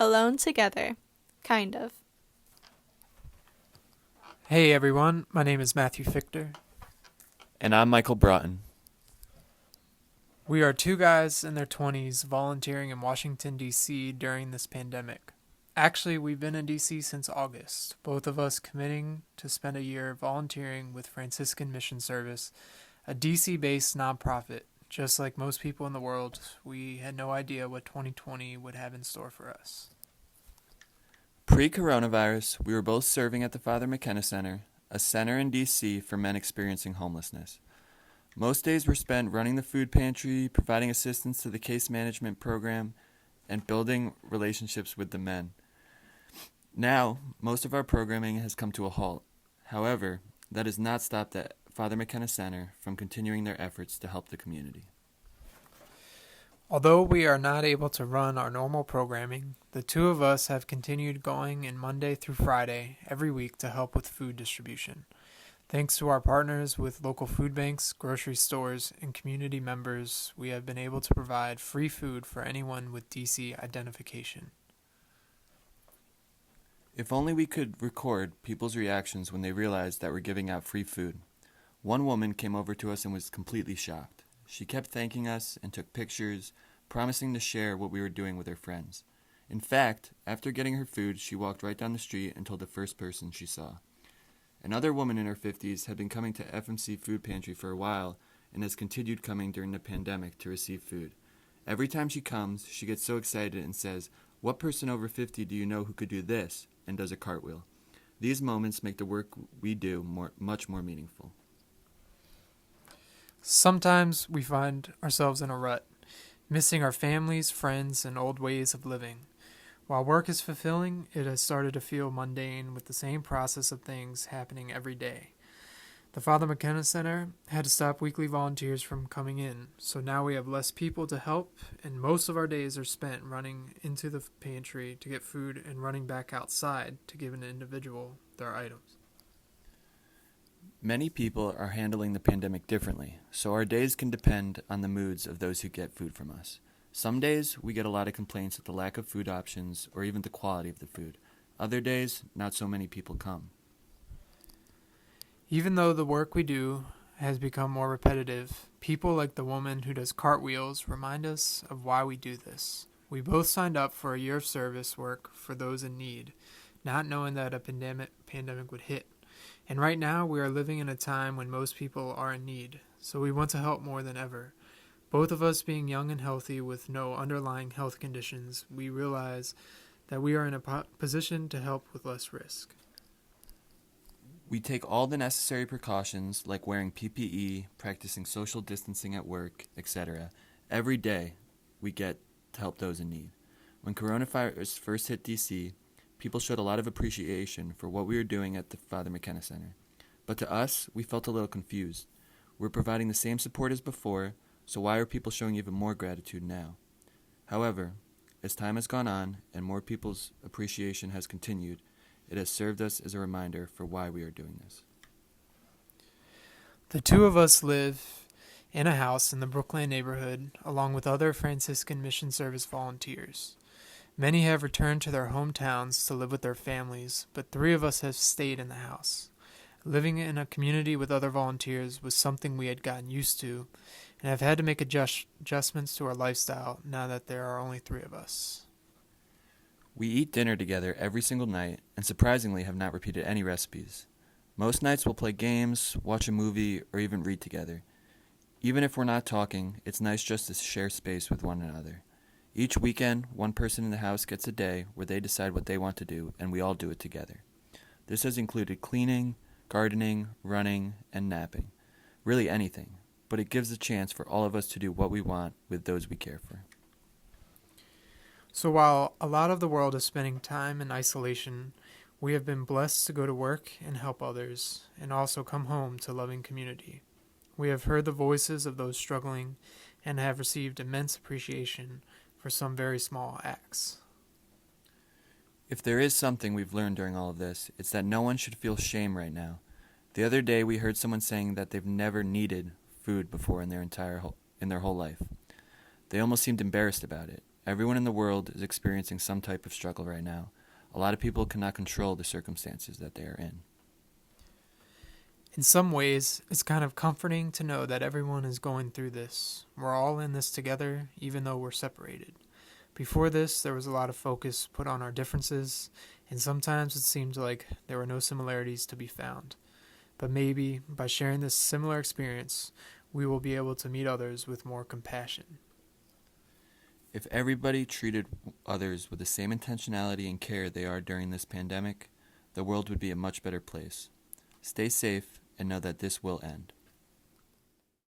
Alone together. Kind of. Hey everyone, my name is Matthew Fichter. And I'm Michael Broughton. We are two guys in their 20s volunteering in Washington, D.C. during this pandemic. Actually, we've been in D.C. since August, both of us committing to spend a year volunteering with Franciscan Mission Service, a D.C.-based nonprofit. Just like most people in the world, we had no idea what 2020 would have in store for us. Pre-coronavirus, we were both serving at the Father McKenna Center, a center in D.C. for men experiencing homelessness. Most days were spent running the food pantry, providing assistance to the case management program, and building relationships with the men. Now, most of our programming has come to a halt. However, that has not stopped the Father McKenna Center from continuing their efforts to help the community. Although we are not able to run our normal programming, the two of us have continued going in Monday through Friday every week to help with food distribution. Thanks to our partners with local food banks, grocery stores, and community members, we have been able to provide free food for anyone with DC identification. If only we could record people's reactions when they realized that we're giving out free food. One woman came over to us and was completely shocked. She kept thanking us and took pictures, promising to share what we were doing with her friends. In fact, after getting her food, she walked right down the street and told the first person she saw. Another woman in her 50s had been coming to FMC Food Pantry for a while and has continued coming during the pandemic to receive food. Every time she comes, she gets so excited and says, "What person over 50 do you know who could do this?" and does a cartwheel. These moments make the work we do much more meaningful. Sometimes we find ourselves in a rut, missing our families, friends, and old ways of living. While work is fulfilling, it has started to feel mundane with the same process of things happening every day. The Father McKenna Center had to stop weekly volunteers from coming in, so now we have less people to help, and most of our days are spent running into the pantry to get food and running back outside to give an individual their items. Many people are handling the pandemic differently, so our days can depend on the moods of those who get food from us. Some days, we get a lot of complaints at the lack of food options or even the quality of the food. Other days, not so many people come. Even though the work we do has become more repetitive, people like the woman who does cartwheels remind us of why we do this. We both signed up for a year of service work for those in need, not knowing that a pandemic would hit. And right now, we are living in a time when most people are in need, so we want to help more than ever. Both of us being young and healthy with no underlying health conditions, we realize that we are in a position to help with less risk. We take all the necessary precautions like wearing PPE, practicing social distancing at work, etc. Every day we get to help those in need. When coronavirus first hit DC, people showed a lot of appreciation for what we were doing at the Father McKenna Center. But to us, we felt a little confused. We're providing the same support as before, so why are people showing even more gratitude now? However, as time has gone on and more people's appreciation has continued, it has served us as a reminder for why we are doing this. The two of us live in a house in the Brookland neighborhood along with other Franciscan Mission Service volunteers. Many have returned to their hometowns to live with their families, but three of us have stayed in the house. Living in a community with other volunteers was something we had gotten used to, and have had to make adjustments to our lifestyle now that there are only three of us. We eat dinner together every single night and surprisingly have not repeated any recipes. Most nights we'll play games, watch a movie, or even read together. Even if we're not talking, it's nice just to share space with one another. Each weekend, one person in the house gets a day where they decide what they want to do, and we all do it together. This has included cleaning, gardening, running, and napping. Really anything, but it gives a chance for all of us to do what we want with those we care for. So while a lot of the world is spending time in isolation, we have been blessed to go to work and help others, and also come home to loving community. We have heard the voices of those struggling and have received immense appreciation for some very small acts. If there is something we've learned during all of this, it's that no one should feel shame right now. The other day we heard someone saying that they've never needed food before in their whole life. They almost seemed embarrassed about it. Everyone in the world is experiencing some type of struggle right now. A lot of people cannot control the circumstances that they are in. In some ways, it's kind of comforting to know that everyone is going through this. We're all in this together, even though we're separated. Before this, there was a lot of focus put on our differences, and sometimes it seemed like there were no similarities to be found. But maybe, by sharing this similar experience, we will be able to meet others with more compassion. If everybody treated others with the same intentionality and care they are during this pandemic, the world would be a much better place. Stay safe and know that this will end.